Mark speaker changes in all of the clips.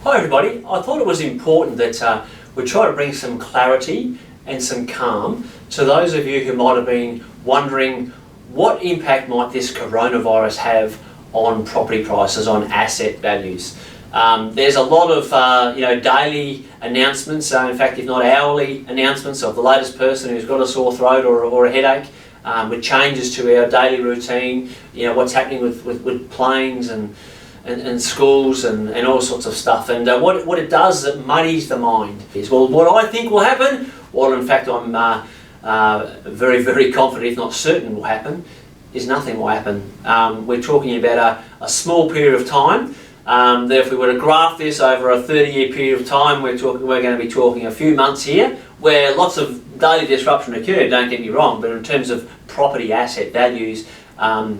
Speaker 1: Hi everybody, I thought it was important that we try to bring some clarity and some calm to those of you who might have been wondering what impact might this coronavirus have on property prices, on asset values. There's a lot of daily announcements, in fact if not hourly announcements of the latest person who's got a sore throat or a headache, with changes to our daily routine, what's happening with planes and schools and all sorts of stuff. And what it does is it muddies the mind. Well, what I think will happen, well in fact I'm very, very confident, if not certain will happen, is nothing will happen. We're talking about a small period of time. That if we were to graph this over a 30-year period of time, we're going to be talking a few months here where lots of daily disruption occurred, don't get me wrong, but in terms of property asset values,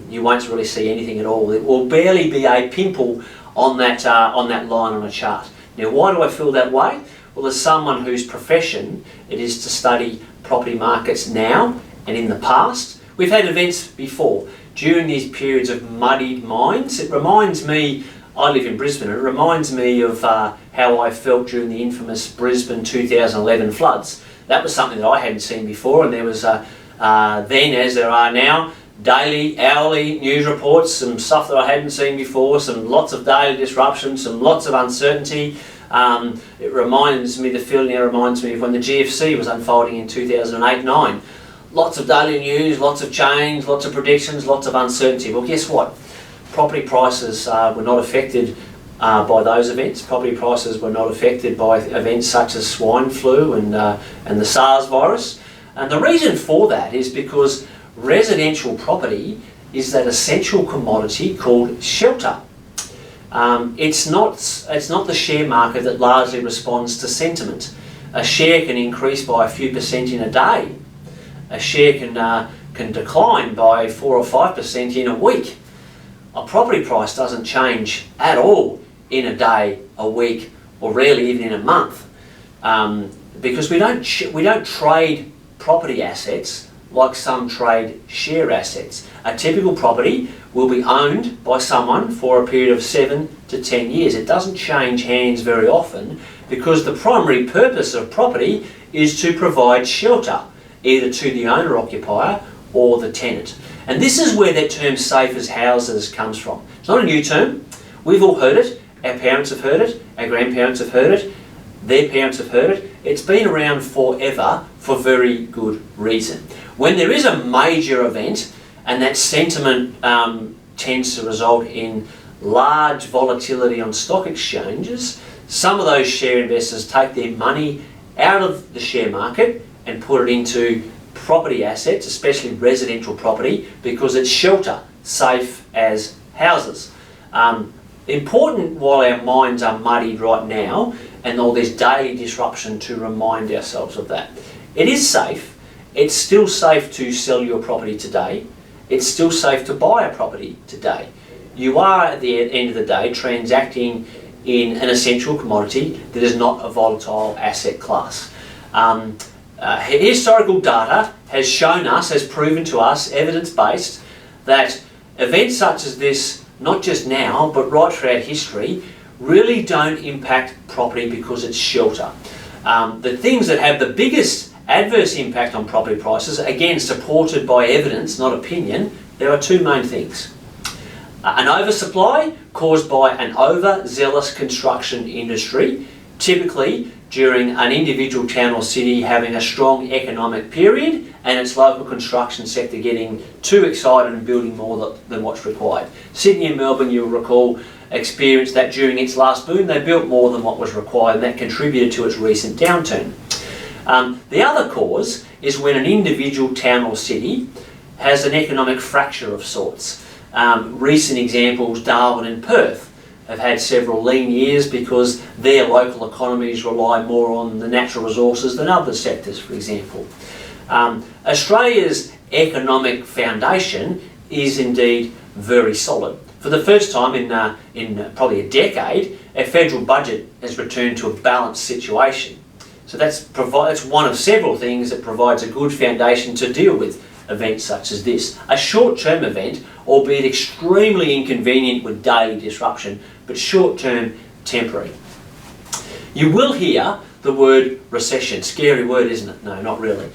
Speaker 1: you won't really see anything at all. It will barely be a pimple on that line on a chart. Now, why do I feel that way? Well, as someone whose profession it is to study property markets now and in the past, we've had events before. During these periods of muddied minds, it reminds me, I live in Brisbane, it reminds me of how I felt during the infamous Brisbane 2011 floods. That was something that I hadn't seen before, and there was then, as there are now, daily, hourly news reports, some stuff that I hadn't seen before, lots of daily disruption, lots of uncertainty. It reminds me, the feeling there reminds me of when the GFC was unfolding in 2008-9. Lots of daily news, lots of change, lots of predictions, lots of uncertainty. Well, guess what? Property prices were not affected by those events. Property prices were not affected by events such as swine flu and the SARS virus. And the reason for that is because residential property is that essential commodity called shelter. It's not the share market that largely responds to sentiment. A share can increase by a few percent in a day. A share can decline by 4 or 5% in a week. A property price doesn't change at all in a day, a week, or rarely even in a month, because we don't trade property assets like some trade share assets. A typical property will be owned by someone for a period of 7 to 10 years. It doesn't change hands very often because the primary purpose of property is to provide shelter, either to the owner-occupier or the tenant. And this is where that term safe as houses comes from. It's not a new term. We've all heard it. Our parents have heard it. Our grandparents have heard it. Their parents have heard it. It's been around forever for very good reason. When there is a major event and that sentiment tends to result in large volatility on stock exchanges, some of those share investors take their money out of the share market and put it into property assets, especially residential property, because it's shelter, safe as houses. Important while our minds are muddied right now and all this daily disruption to remind ourselves of that. It is safe. It's still safe to sell your property today. It's still safe to buy a property today. You are at the end of the day transacting in an essential commodity that is not a volatile asset class. Historical data has shown us, has proven to us, evidence-based, that events such as this, not just now, but right throughout history, really don't impact property because it's shelter. The things that have the biggest adverse impact on property prices, again supported by evidence, not opinion, there are two main things. An oversupply caused by an overzealous construction industry, typically during an individual town or city having a strong economic period and its local construction sector getting too excited and building more than what's required. Sydney and Melbourne, you'll recall, experienced that during its last boom. They built more than what was required, and that contributed to its recent downturn. The other cause is when an individual town or city has an economic fracture of sorts. Recent examples, Darwin and Perth, have had several lean years because their local economies rely more on the natural resources than other sectors, for example. Australia's economic foundation is indeed very solid. For the first time in probably a decade, our federal budget has returned to a balanced situation. So that's one of several things that provides a good foundation to deal with events such as this. A short-term event, albeit extremely inconvenient with daily disruption, but short-term, temporary. You will hear the word recession. Scary word, isn't it? No, not really.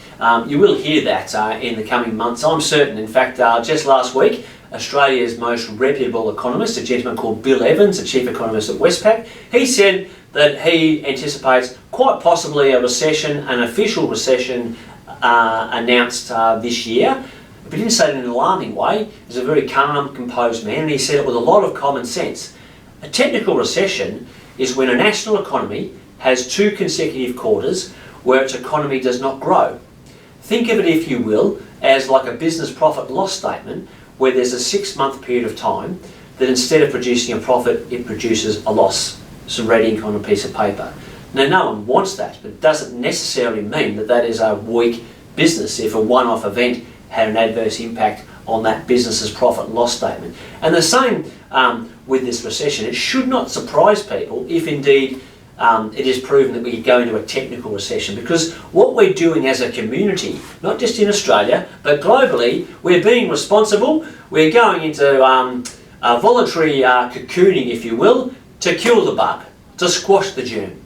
Speaker 1: You will hear that in the coming months, I'm certain. In fact, just last week, Australia's most reputable economist, a gentleman called Bill Evans, the chief economist at Westpac, he said that he anticipates quite possibly a recession, an official recession announced this year. But he didn't say it in an alarming way. He's a very calm, composed man, and he said it with a lot of common sense. A technical recession is when a national economy has 2 consecutive quarters where its economy does not grow. Think of it, if you will, as like a business profit loss statement where there's a 6-month period of time that instead of producing a profit, it produces a loss. Some red ink on a piece of paper. Now, no one wants that, but it doesn't necessarily mean that that is a weak business if a one-off event had an adverse impact on that business's profit and loss statement. And the same with this recession. It should not surprise people if indeed it is proven that we could go into a technical recession, because what we're doing as a community, not just in Australia, but globally, we're being responsible. We're going into voluntary cocooning, if you will, to kill the bug, to squash the germ.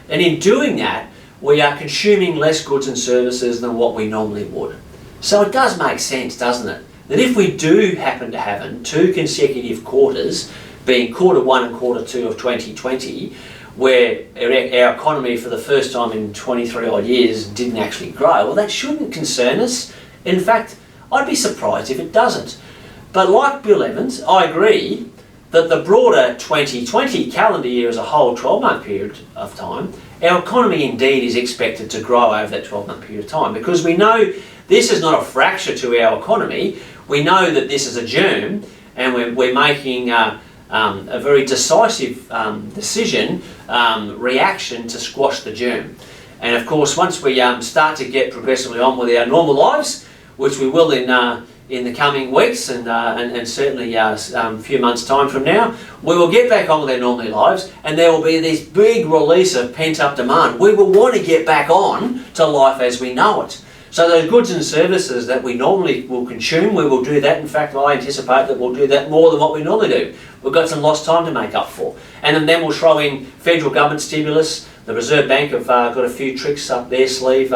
Speaker 1: And in doing that, we are consuming less goods and services than what we normally would. So it does make sense, doesn't it, that if we do happen to have 2 consecutive quarters, being quarter 1 and quarter 2 of 2020, where our economy for the first time in 23 odd years didn't actually grow, well, that shouldn't concern us. In fact, I'd be surprised if it doesn't. But like Bill Evans, I agree that the broader 2020 calendar year as a whole 12-month period of time, our economy indeed is expected to grow over that 12-month period of time, because we know this is not a fracture to our economy. We know that this is a germ, and we're making a very decisive decision, reaction to squash the germ. And of course, once we start to get progressively on with our normal lives, which we will in the coming weeks and certainly a few months' time from now, we will get back on with our normal lives, and there will be this big release of pent-up demand. We will want to get back on to life as we know it. So those goods and services that we normally will consume, we will do that. In fact, I anticipate that we'll do that more than what we normally do. We've got some lost time to make up for. And then we'll throw in federal government stimulus. The Reserve Bank have got a few tricks up their sleeve,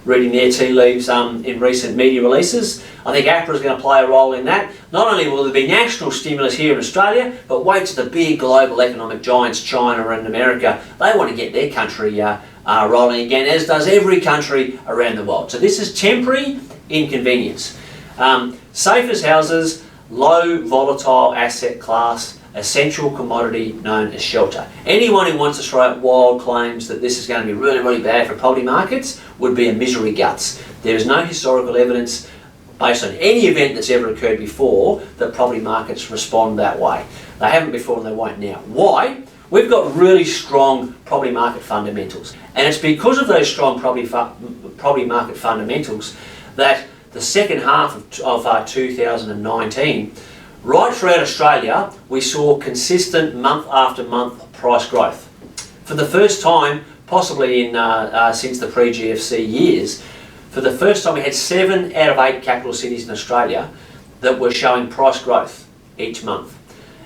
Speaker 1: reading their tea leaves in recent media releases. I think APRA is going to play a role in that. Not only will there be national stimulus here in Australia, but wait till the big global economic giants, China and America, they want to get their country rolling again, as does every country around the world. So this is temporary inconvenience. Safe as houses, low volatile asset class, essential commodity known as shelter. Anyone who wants to throw out wild claims that this is going to be really, really bad for property markets would be a misery guts. There is no historical evidence based on any event that's ever occurred before that property markets respond that way. They haven't before and they won't now. Why? We've got really strong property market fundamentals, and it's because of those strong property market fundamentals that the second half of 2019, right throughout Australia, we saw consistent month after month price growth. For the first time, possibly since the pre-GFC years, for the first time we had 7 out of 8 capital cities in Australia that were showing price growth each month.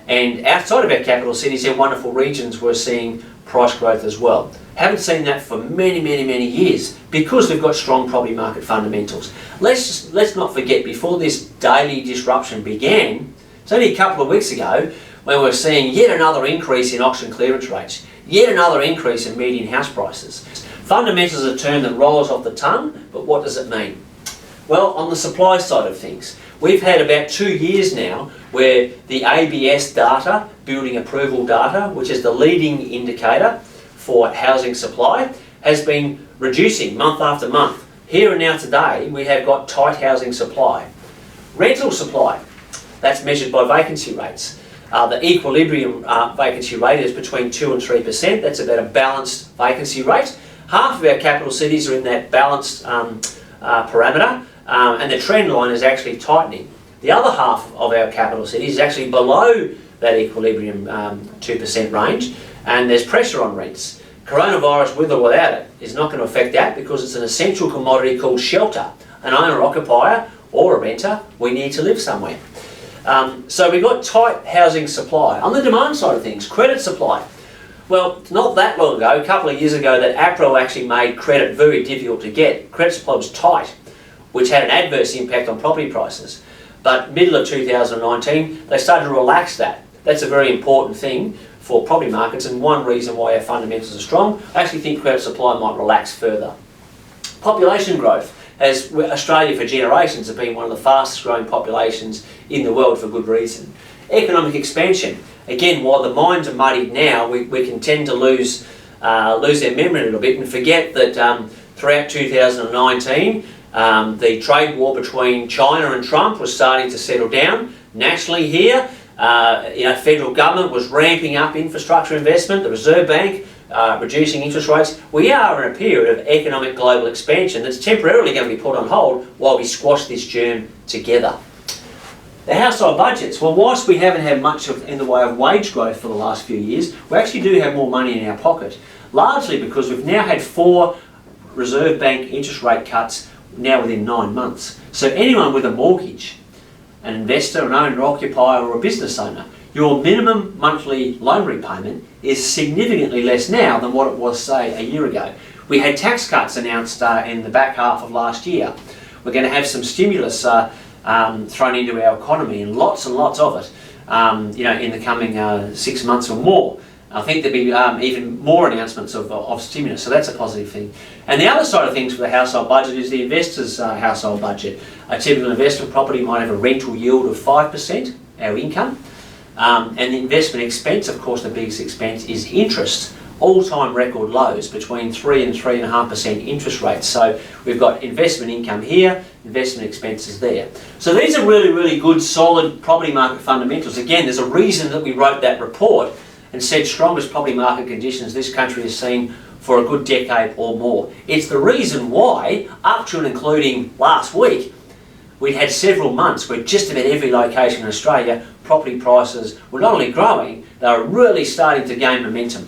Speaker 1: And outside of our capital cities, our wonderful regions were seeing price growth as well. Haven't seen that for many, many, many years because we've got strong property market fundamentals. Let's not forget, before this daily disruption began, it's only a couple of weeks ago when we were seeing yet another increase in auction clearance rates, yet another increase in median house prices. Fundamentals is a term that rolls off the tongue, but what does it mean? Well, on the supply side of things, we've had about 2 years now where the ABS data, building approval data, which is the leading indicator for housing supply, has been reducing month after month. Here and now today, we have got tight housing supply. Rental supply, that's measured by vacancy rates. The equilibrium vacancy rate is between 2 and 3%. That's about a balanced vacancy rate. Half of our capital cities are in that balanced parameter, and the trend line is actually tightening. The other half of our capital cities is actually below that equilibrium 2% range, and there's pressure on rents. Coronavirus, with or without it, is not going to affect that because it's an essential commodity called shelter. An owner-occupier or a renter, we need to live somewhere. So we've got tight housing supply. On the demand side of things, credit supply. Well, not that long ago, a couple of years ago, that APRA actually made credit very difficult to get. Credit supply was tight, which had an adverse impact on property prices. But middle of 2019, they started to relax that. That's a very important thing for property markets, and one reason why our fundamentals are strong. I actually think credit supply might relax further. Population growth. As Australia for generations have been one of the fastest growing populations in the world for good reason. Economic expansion. Again, while the minds are muddied now, we can tend to lose their memory a little bit and forget that throughout 2019, the trade war between China and Trump was starting to settle down. Nationally here, federal government was ramping up infrastructure investment, the Reserve Bank reducing interest rates. We are in a period of economic global expansion that's temporarily going to be put on hold while we squash this germ together. The household budgets. Well, whilst we haven't had much in the way of wage growth for the last few years, we actually do have more money in our pocket, largely because we've now had 4 Reserve Bank interest rate cuts now within 9 months. So anyone with a mortgage, an investor, an owner-occupier or a business owner, your minimum monthly loan repayment is significantly less now than what it was, say, a year ago. We had tax cuts announced in the back half of last year. We're going to have some stimulus thrown into our economy, and lots of it, in the coming 6 months or more. I think there'll be even more announcements of stimulus, so that's a positive thing. And the other side of things for the household budget is the investor's household budget. A typical investment property might have a rental yield of 5%, our income, and the investment expense, of course, the biggest expense is interest. All-time record lows, between 3 and 3.5% interest rates. So we've got investment income here, investment expenses there. So these are really, really good, solid property market fundamentals. Again, there's a reason that we wrote that report and said strongest property market conditions this country has seen for a good decade or more. It's the reason why, up to and including last week, we'd had several months where just about every location in Australia, property prices were not only growing, they were really starting to gain momentum.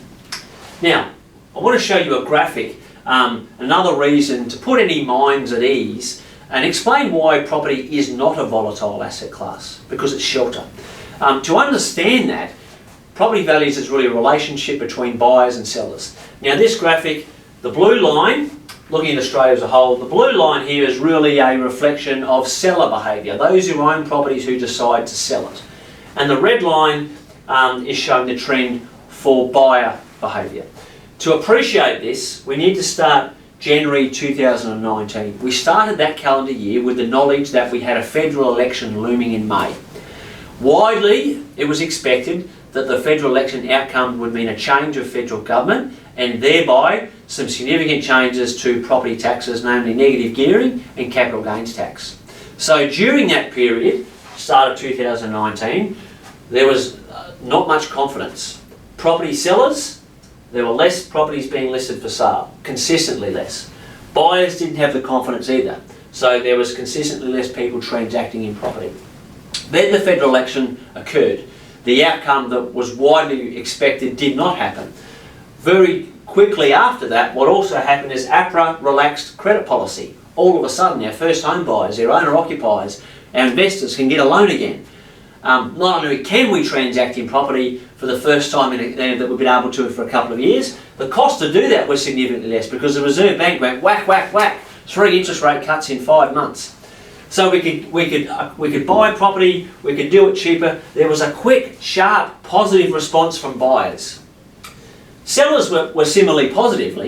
Speaker 1: Now, I want to show you a graphic, another reason to put any minds at ease and explain why property is not a volatile asset class, because it's shelter. To understand that, property values is really a relationship between buyers and sellers. Now this graphic, the blue line, looking at Australia as a whole, the blue line here is really a reflection of seller behaviour, those who own properties who decide to sell it. And the red line is showing the trend for buyer behaviour. To appreciate this, we need to start January 2019. We started that calendar year with the knowledge that we had a federal election looming in May. Widely, it was expected that the federal election outcome would mean a change of federal government and thereby some significant changes to property taxes, namely negative gearing and capital gains tax. So during that period, start of 2019, there was not much confidence. Property sellers, there were less properties being listed for sale, consistently less. Buyers didn't have the confidence either, so there was consistently less people transacting in property. Then the federal election occurred. The outcome that was widely expected did not happen. Very quickly after that, what also happened is APRA relaxed credit policy. All of a sudden, our first home buyers, our owner-occupiers, our investors can get a loan again. Not only can we transact in property for the first time that we've been able to for a couple of years, the cost to do that was significantly less because the Reserve Bank went whack, whack, whack, 3 interest rate cuts in 5 months. So we could buy property, we could do it cheaper. There was a quick, sharp, positive response from buyers. Sellers were similarly positive,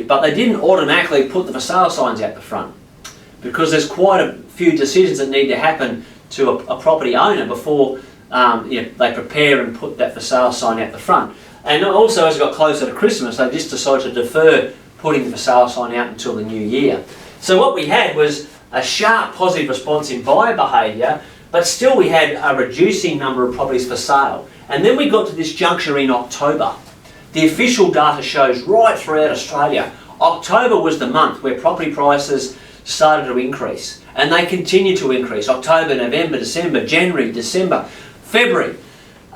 Speaker 1: but they didn't automatically put the for sale signs out the front because there's quite a few decisions that need to happen to a property owner before they prepare and put that for sale sign out the front. And also, as it got closer to Christmas, they just decided to defer putting the for sale sign out until the new year. So what we had was a sharp positive response in buyer behaviour, but still we had a reducing number of properties for sale. And then we got to this juncture in October. The official data shows right throughout Australia, October was the month where property prices started to increase. And they continue to increase. October, November, December, January, December, February.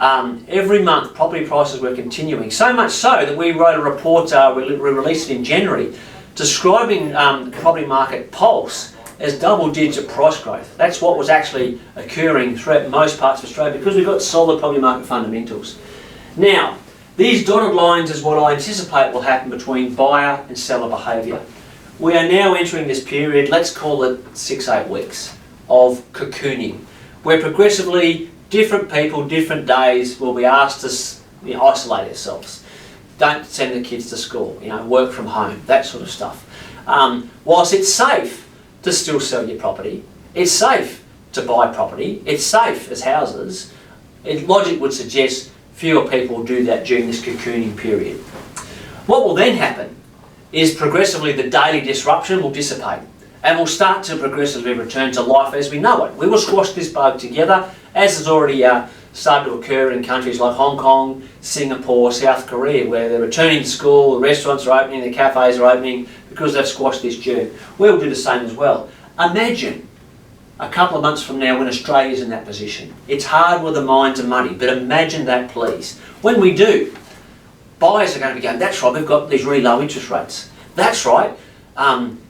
Speaker 1: Every month property prices were continuing. So much so that we wrote a report, we released it in January, describing the property market pulse as double-digit price growth. That's what was actually occurring throughout most parts of Australia because we've got solid property market fundamentals. Now, These dotted lines is what I anticipate will happen between buyer and seller behaviour. We are now entering this period, let's call it 6-8 weeks, of cocooning, where progressively different people, different days will be asked to isolate ourselves. Don't send the kids to school, work from home, that sort of stuff. Whilst it's safe to still sell your property, it's safe to buy property, it's safe as houses, logic would suggest fewer people do that during this cocooning period. What will then happen is progressively the daily disruption will dissipate and we'll start to progressively return to life as we know it. We will squash this bug together, as has already started to occur in countries like Hong Kong, Singapore, South Korea, where they're returning to school, the restaurants are opening, the cafes are opening because they've squashed this germ. We'll do the same as well. Imagine a couple of months from now when Australia's in that position. It's hard where the minds are muddy, but imagine that please. When we do, buyers are going to be going, that's right, we've got these really low interest rates. That's right,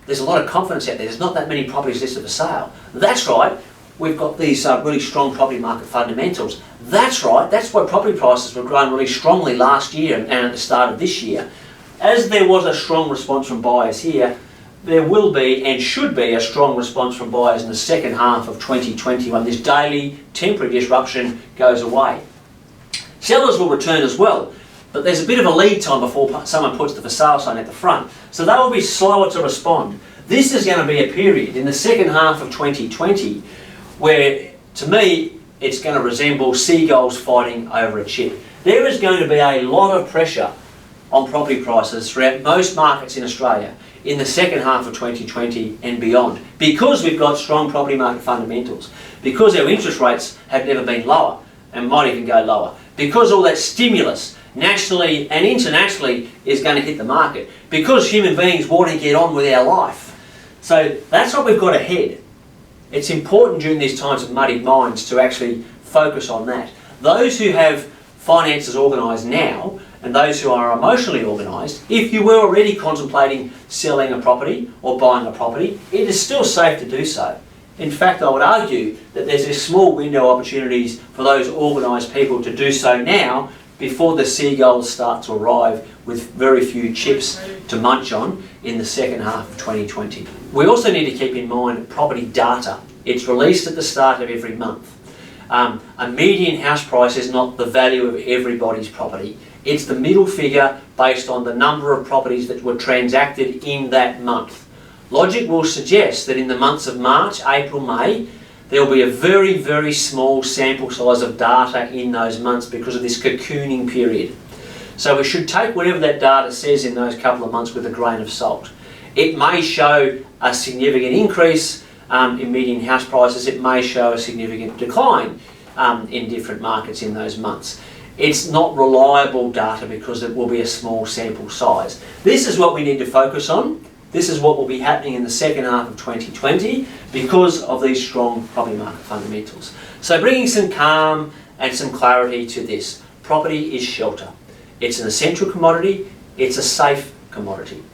Speaker 1: there's a lot of confidence out there. There's not that many properties listed for sale. That's right, we've got these really strong property market fundamentals. That's right, that's why property prices were growing really strongly last year and at the start of this year. As there was a strong response from buyers here, there will be and should be a strong response from buyers in the second half of 2020 when this daily temporary disruption goes away. Sellers will return as well, but there's a bit of a lead time before someone puts the for sale sign at the front, so they will be slower to respond. This is going to be a period in the second half of 2020 where, to me, it's going to resemble seagulls fighting over a chip. There is going to be a lot of pressure on property prices throughout most markets in Australia in the second half of 2020 and beyond, because we've got strong property market fundamentals, because our interest rates have never been lower and might even go lower, because all that stimulus nationally and internationally is going to hit the market, because human beings want to get on with our life. So that's what we've got ahead. It's important during these times of muddied minds to actually focus on that. Those who have finances organised now and those who are emotionally organised, if you were already contemplating selling a property or buying a property, it is still safe to do so. In fact, I would argue that there's a small window of opportunities for those organised people to do so now before the seagulls start to arrive with very few chips to munch on in the second half of 2020. We also need to keep in mind property data. It's released at the start of every month. A median house price is not the value of everybody's property. It's the middle figure based on the number of properties that were transacted in that month. Logic will suggest that in the months of March, April, May, there will be a very, very small sample size of data in those months because of this cocooning period. So we should take whatever that data says in those couple of months with a grain of salt. It may show a significant increase in median house prices. It may show a significant decline in different markets in those months. It's not reliable data because it will be a small sample size. This is what we need to focus on. This is what will be happening in the second half of 2020 because of these strong property market fundamentals. So bringing some calm and some clarity to this. Property is shelter. It's an essential commodity. It's a safe commodity.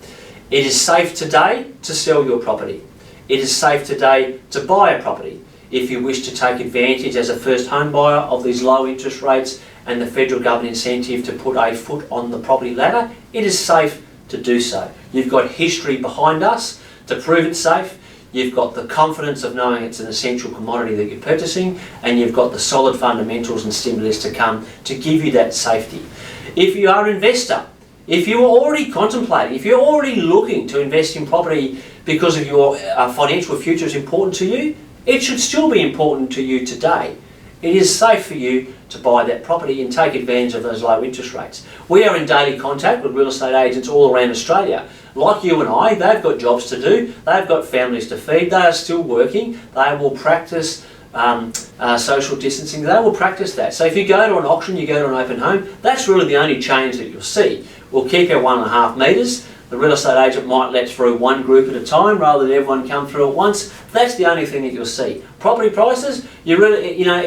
Speaker 1: It is safe today to sell your property. It is safe today to buy a property. If you wish to take advantage as a first home buyer of these low interest rates and the federal government incentive to put a foot on the property ladder, it is safe to do so. You've got history behind us to prove it's safe. You've got the confidence of knowing it's an essential commodity that you're purchasing, and you've got the solid fundamentals and stimulus to come to give you that safety. If you are an investor, if you're already contemplating, if you're already looking to invest in property because of your financial future is important to you, it should still be important to you today. It is safe for you to buy that property and take advantage of those low interest rates. We are in daily contact with real estate agents all around Australia. Like you and I, they've got jobs to do, they've got families to feed, they are still working, they will practice social distancing, they will practice that. So if you go to an auction, you go to an open home, that's really the only change that you'll see. We'll keep our 1.5 metres. The real estate agent might let through one group at a time rather than everyone come through at once. That's the only thing that you'll see. Property prices, it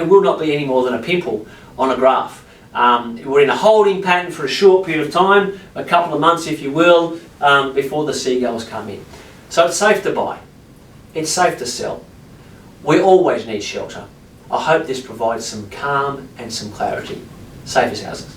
Speaker 1: will not be any more than a pimple on a graph. We're in a holding pattern for a short period of time, a couple of months if you will, before the seagulls come in. So it's safe to buy. It's safe to sell. We always need shelter. I hope this provides some calm and some clarity. Safe as houses.